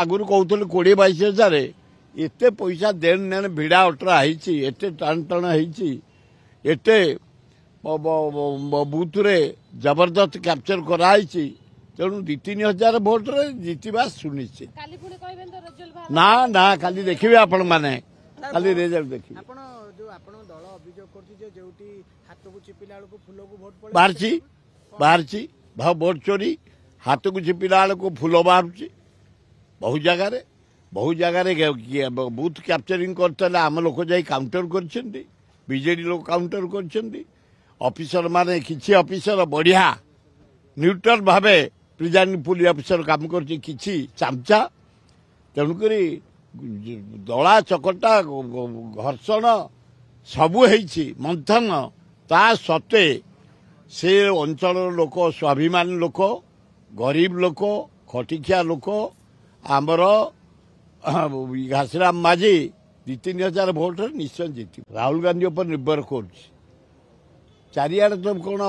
आगुरी कहते 20-22 एते पैसा देन नेन भिड़ा अटरा होती एते टाण टाण होते बूथ रे जबरदस्त कैप्चर कराई तेणु 2-3 हजार भोट रे जीतवा सुनिश्चित ना ना खाली देखिए आपण माने खाली रिजल्ट देखिए बाहर भाव भोट चोरी हाथ को चिपिला को फूल बाहर बहुत जगह बूथ कैप्चरिंग करते आम लोक जाई काउंटर करजेडी लोक काउंटर करफिसर माने किसी ऑफिसर बढ़िया न्यूट्रल भावे प्रिजाइडिंग पुलिस ऑफिसर काम कर चामचा तेणुक दला चकटा घर्षण सबू मंथन ता सत्वे से अंचल लोक स्वाभिमानी लोक गरीब लोक खटिखिया लोक आमर घासीराम माझी 2-3 हजार भोट निश्चय जीत राहुल गांधी पर निर्भर कर चारिआडे तो कौन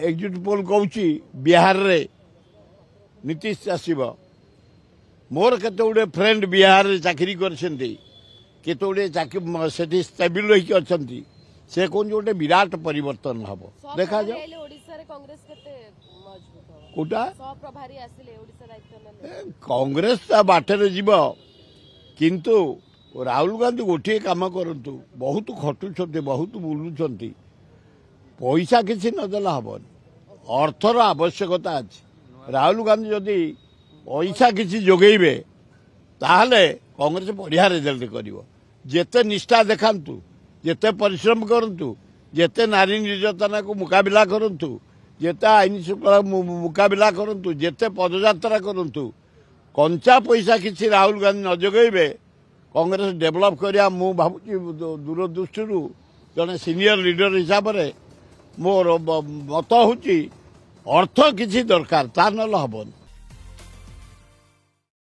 एग्जिट पोल कहूँ बिहार रे नीतीश आसब मोर केते गुडे फ्रेंड बिहार रे चाकरी करछन्ती केते गुडे चाकरी स्टेबल अच्छा से कौन गोटे विराट परिवर्तन हम देखा जाओ कोटा कांग्रेस बाटर जीव किंतु राहुल गांधी गोटे काम करतु बहुत खटुंट बहुत बुलुंट पैसा किसी नदेला हेनी अर्थर आवश्यकता अच्छी राहुल गांधी जदि पैसा किसी जोगेबे ताहले कांग्रेस बढ़िया रिजल्ट करिवो जेते निष्ठा देखांतु जेते परिश्रम करंतु जेते नारी निर्यातना को मुकाबला करंतु जेते आईन श्रृंखला मुकाबला करंतु जेते पदयात्रा करंतु कंचा पैसा किसी राहुल गांधी न जोगेबे कांग्रेस डेभलप करिया मु भाबुची दूरदृष्टि जने सीनियर लीडर हिसाब से मोर मत हूँ अर्थ किसी दरकार ता नल हबन।